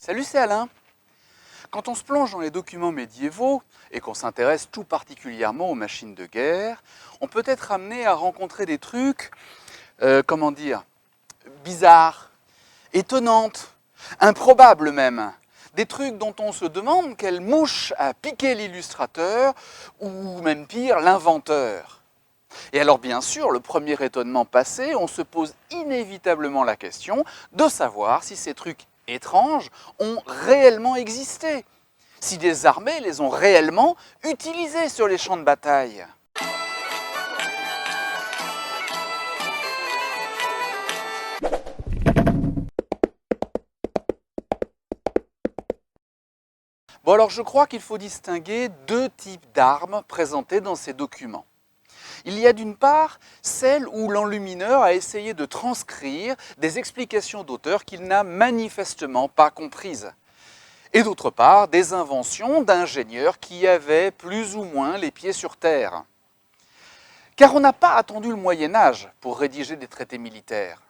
Salut, c'est Alain. Quand on se plonge dans les documents médiévaux et qu'on s'intéresse tout particulièrement aux machines de guerre, on peut être amené à rencontrer des trucs, bizarres, étonnantes, improbables même. Des trucs dont on se demande quelle mouche a piqué l'illustrateur ou même pire, l'inventeur. Et alors bien sûr, le premier étonnement passé, on se pose inévitablement la question de savoir si ces trucs étranges ont réellement existé, si des armées les ont réellement utilisés sur les champs de bataille. Bon alors je crois qu'il faut distinguer deux types d'armes présentées dans ces documents. Il y a d'une part celle où l'enlumineur a essayé de transcrire des explications d'auteur qu'il n'a manifestement pas comprises. Et d'autre part, des inventions d'ingénieurs qui avaient plus ou moins les pieds sur terre. Car on n'a pas attendu le Moyen-Âge pour rédiger des traités militaires.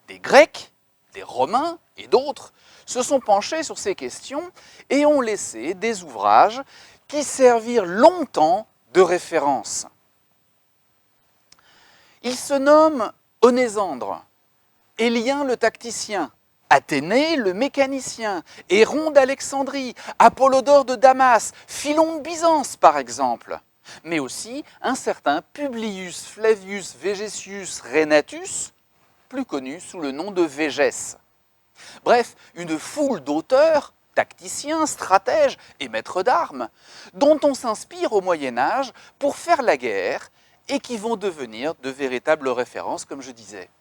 Des Grecs, des Romains et d'autres se sont penchés sur ces questions et ont laissé des ouvrages qui servirent longtemps de référence. Ils se nomment Onésandre, Élien le tacticien, Athénée le mécanicien, Héron d'Alexandrie, Apollodore de Damas, Philon de Byzance par exemple, mais aussi un certain Publius Flavius Vegetius Renatus, plus connu sous le nom de Végès. Bref, une foule d'auteurs, tacticiens, stratèges et maîtres d'armes, dont on s'inspire au Moyen-Âge pour faire la guerre et qui vont devenir de véritables références, comme je disais.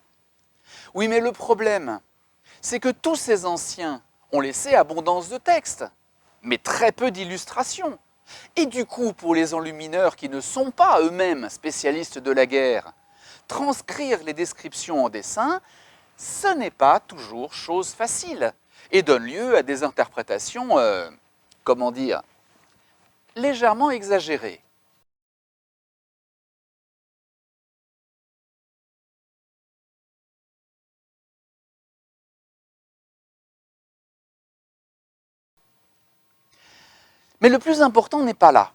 Oui, mais le problème, c'est que tous ces anciens ont laissé abondance de textes, mais très peu d'illustrations. Et du coup, pour les enlumineurs qui ne sont pas eux-mêmes spécialistes de la guerre, transcrire les descriptions en dessin, ce n'est pas toujours chose facile et donne lieu à des interprétations, légèrement exagérées. Mais le plus important n'est pas là.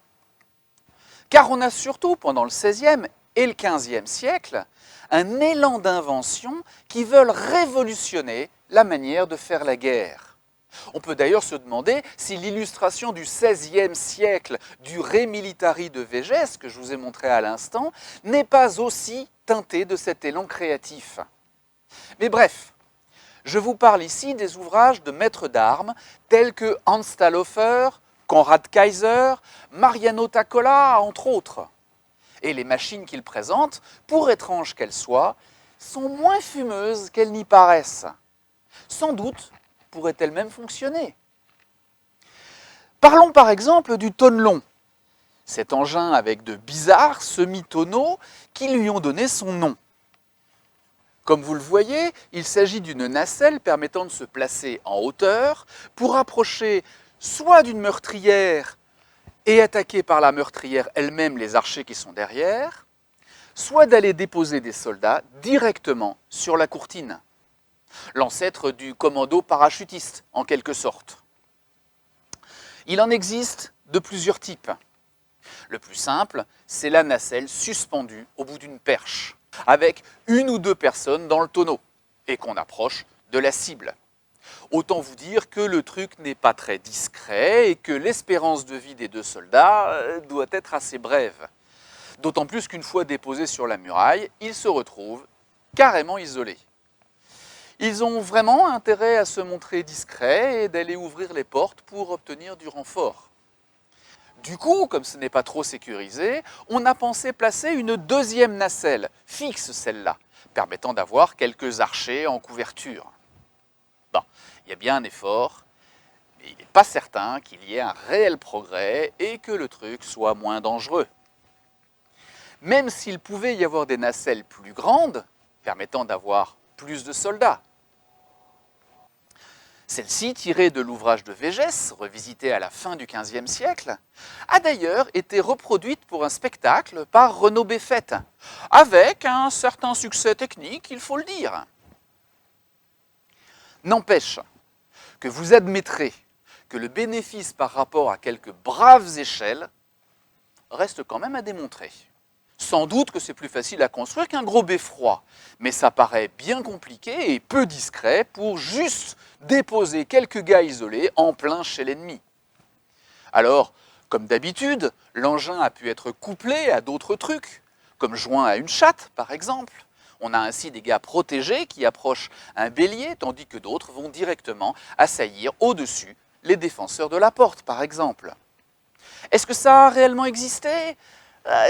Car on a surtout, pendant le XVIe et le XVe siècle, un élan d'invention qui veulent révolutionner la manière de faire la guerre. On peut d'ailleurs se demander si l'illustration du XVIe siècle du Re Militari de Végès, que je vous ai montré à l'instant, n'est pas aussi teintée de cet élan créatif. Mais bref, je vous parle ici des ouvrages de maîtres d'armes tels que Hans Talhofer, Konrad Kaiser, Mariano Taccola, entre autres. Et les machines qu'ils présentent, pour étranges qu'elles soient, sont moins fumeuses qu'elles n'y paraissent. Sans doute pourraient-elles même fonctionner. Parlons par exemple du tonneau, cet engin avec de bizarres semi-tonneaux qui lui ont donné son nom. Comme vous le voyez, il s'agit d'une nacelle permettant de se placer en hauteur pour approcher soit d'une meurtrière et attaquer par la meurtrière elle-même les archers qui sont derrière, soit d'aller déposer des soldats directement sur la courtine, l'ancêtre du commando parachutiste en quelque sorte. Il en existe de plusieurs types. Le plus simple, c'est la nacelle suspendue au bout d'une perche, avec une ou deux personnes dans le tonneau, et qu'on approche de la cible. Autant vous dire que le truc n'est pas très discret et que l'espérance de vie des deux soldats doit être assez brève. D'autant plus qu'une fois déposés sur la muraille, ils se retrouvent carrément isolés. Ils ont vraiment intérêt à se montrer discrets et d'aller ouvrir les portes pour obtenir du renfort. Du coup, comme ce n'est pas trop sécurisé, on a pensé placer une deuxième nacelle, fixe celle-là, permettant d'avoir quelques archers en couverture. Bon, il y a bien un effort, mais il n'est pas certain qu'il y ait un réel progrès et que le truc soit moins dangereux. Même s'il pouvait y avoir des nacelles plus grandes, permettant d'avoir plus de soldats. Celle-ci, tirée de l'ouvrage de Végès, revisité à la fin du XVe siècle, a d'ailleurs été reproduite pour un spectacle par Renaud Béfette, avec un certain succès technique, il faut le dire. N'empêche que vous admettrez que le bénéfice par rapport à quelques braves échelles reste quand même à démontrer. Sans doute que c'est plus facile à construire qu'un gros beffroi, mais ça paraît bien compliqué et peu discret pour juste déposer quelques gars isolés en plein chez l'ennemi. Alors, comme d'habitude, l'engin a pu être couplé à d'autres trucs, comme joint à une chatte par exemple. On a ainsi des gars protégés qui approchent un bélier, tandis que d'autres vont directement assaillir au-dessus les défenseurs de la porte par exemple. Est-ce que ça a réellement existé ?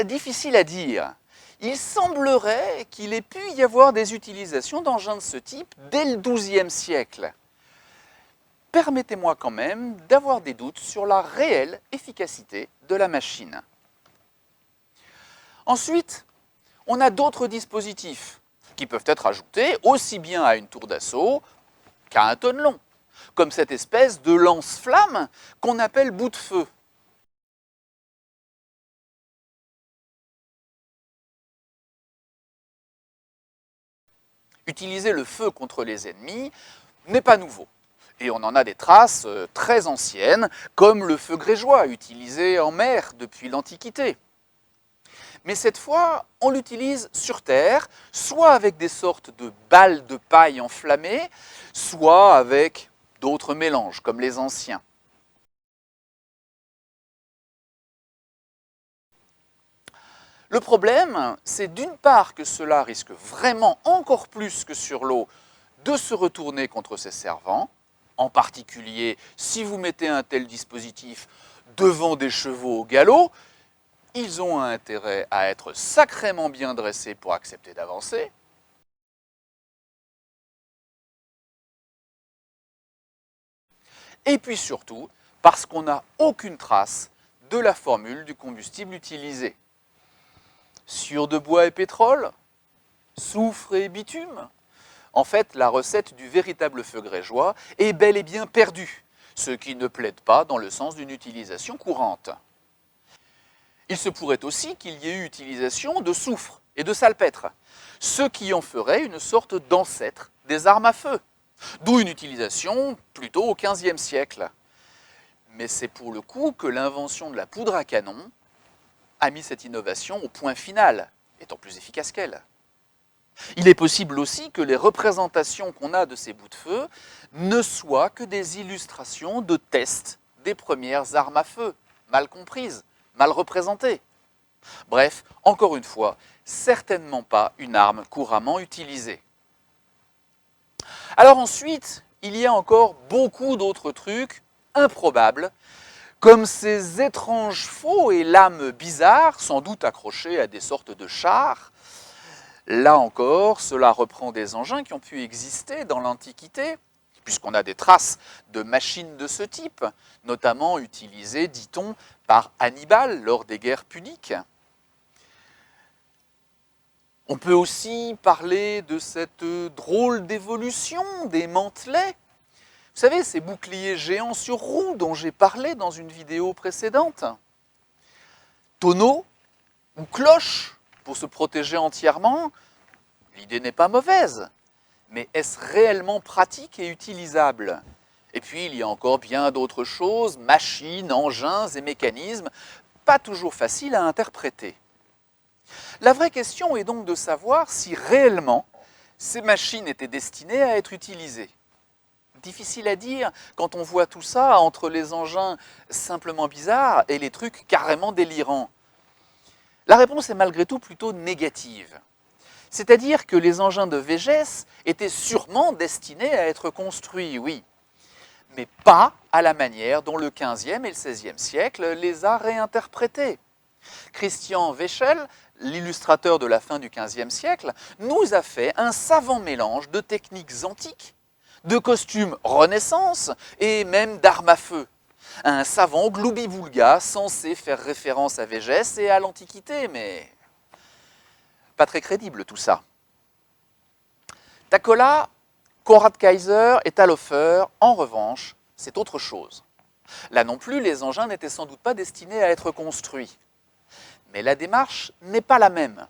Difficile à dire. Il semblerait qu'il ait pu y avoir des utilisations d'engins de ce type dès le XIIe siècle. Permettez-moi quand même d'avoir des doutes sur la réelle efficacité de la machine. Ensuite, on a d'autres dispositifs qui peuvent être ajoutés aussi bien à une tour d'assaut qu'à un tonneau, comme cette espèce de lance-flamme qu'on appelle bout de feu. Utiliser le feu contre les ennemis n'est pas nouveau. Et on en a des traces très anciennes, comme le feu grégeois, utilisé en mer depuis l'Antiquité. Mais cette fois, on l'utilise sur terre, soit avec des sortes de balles de paille enflammées, soit avec d'autres mélanges, comme les anciens. Le problème, c'est d'une part que cela risque vraiment encore plus que sur l'eau de se retourner contre ses servants, en particulier si vous mettez un tel dispositif devant des chevaux au galop, ils ont intérêt à être sacrément bien dressés pour accepter d'avancer. Et puis surtout, parce qu'on n'a aucune trace de la formule du combustible utilisé. Sur de bois et pétrole, soufre et bitume. En fait, la recette du véritable feu grégeois est bel et bien perdue, ce qui ne plaide pas dans le sens d'une utilisation courante. Il se pourrait aussi qu'il y ait eu utilisation de soufre et de salpêtre, ce qui en ferait une sorte d'ancêtre des armes à feu, d'où une utilisation plutôt au XVe siècle. Mais c'est pour le coup que l'invention de la poudre à canon a mis cette innovation au point final, étant plus efficace qu'elle. Il est possible aussi que les représentations qu'on a de ces bouts de feu ne soient que des illustrations de tests des premières armes à feu, mal comprises, mal représentées. Bref, encore une fois, certainement pas une arme couramment utilisée. Alors ensuite, il y a encore beaucoup d'autres trucs improbables, comme ces étranges faux et lames bizarres, sans doute accrochés à des sortes de chars. Là encore, cela reprend des engins qui ont pu exister dans l'Antiquité, puisqu'on a des traces de machines de ce type, notamment utilisées, dit-on, par Hannibal lors des guerres puniques. On peut aussi parler de cette drôle d'évolution des mantelets. Vous savez, ces boucliers géants sur roues dont j'ai parlé dans une vidéo précédente. Tonneaux ou cloches pour se protéger entièrement, l'idée n'est pas mauvaise, mais est-ce réellement pratique et utilisable ? Et puis il y a encore bien d'autres choses, machines, engins et mécanismes, pas toujours faciles à interpréter. La vraie question est donc de savoir si réellement ces machines étaient destinées à être utilisées. Difficile à dire quand on voit tout ça entre les engins simplement bizarres et les trucs carrément délirants. La réponse est malgré tout plutôt négative. C'est-à-dire que les engins de Végès étaient sûrement destinés à être construits, oui, mais pas à la manière dont le XVe et le XVIe siècle les a réinterprétés. Christian Weichel, l'illustrateur de la fin du XVe siècle, nous a fait un savant mélange de techniques antiques, de costumes Renaissance et même d'armes à feu. Un savant gloubi-boulga censé faire référence à Végès et à l'Antiquité, mais pas très crédible tout ça. Takola, Konrad Kaiser et Talhofer, en revanche, c'est autre chose. Là non plus, les engins n'étaient sans doute pas destinés à être construits. Mais la démarche n'est pas la même.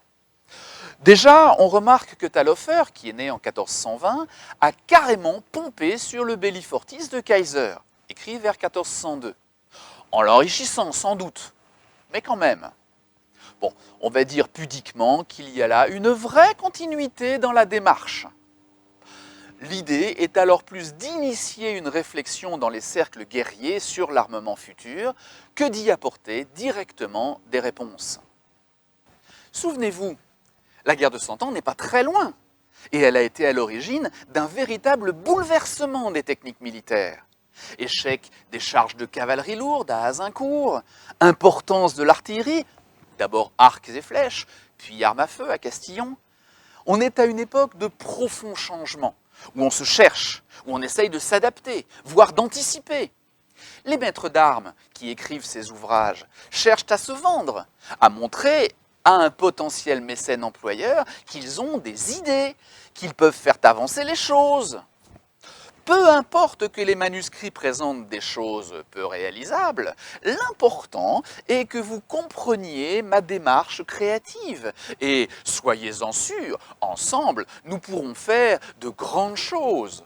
Déjà, on remarque que Talhofer, qui est né en 1420, a carrément pompé sur le Bellifortis de Kaiser, écrit vers 1402, en l'enrichissant sans doute, mais quand même. Bon, on va dire pudiquement qu'il y a là une vraie continuité dans la démarche. L'idée est alors plus d'initier une réflexion dans les cercles guerriers sur l'armement futur que d'y apporter directement des réponses. Souvenez-vous, la guerre de Cent Ans n'est pas très loin, et elle a été à l'origine d'un véritable bouleversement des techniques militaires. Échec des charges de cavalerie lourde à Azincourt, importance de l'artillerie, d'abord arcs et flèches, puis armes à feu à Castillon. On est à une époque de profonds changements, où on se cherche, où on essaye de s'adapter, voire d'anticiper. Les maîtres d'armes qui écrivent ces ouvrages cherchent à se vendre, à montrer à un potentiel mécène employeur qu'ils ont des idées, qu'ils peuvent faire avancer les choses. Peu importe que les manuscrits présentent des choses peu réalisables, l'important est que vous compreniez ma démarche créative. Et soyez-en sûrs, ensemble, nous pourrons faire de grandes choses.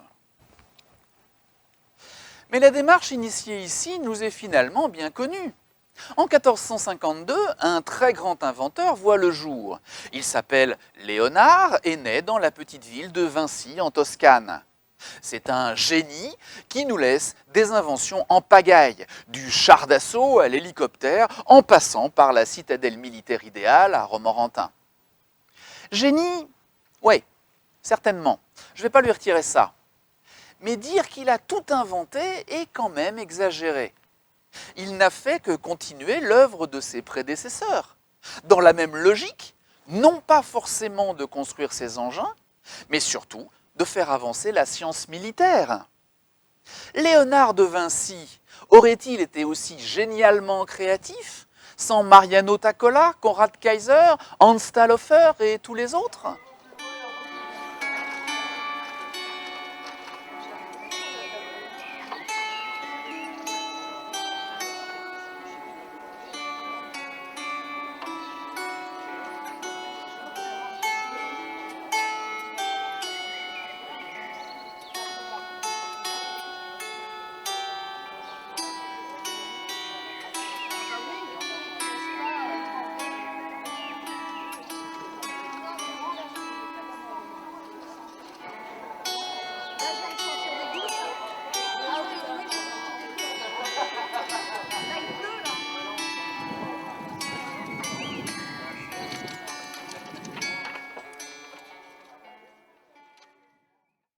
Mais la démarche initiée ici nous est finalement bien connue. En 1452, un très grand inventeur voit le jour. Il s'appelle Léonard et naît dans la petite ville de Vinci en Toscane. C'est un génie qui nous laisse des inventions en pagaille, du char d'assaut à l'hélicoptère, en passant par la citadelle militaire idéale à Romorantin. Génie, oui, certainement, je ne vais pas lui retirer ça. Mais dire qu'il a tout inventé est quand même exagéré. Il n'a fait que continuer l'œuvre de ses prédécesseurs, dans la même logique, non pas forcément de construire ses engins, mais surtout de faire avancer la science militaire. Léonard de Vinci aurait-il été aussi génialement créatif sans Mariano Taccola, Konrad Kaiser, Hans Talhofer et tous les autres ?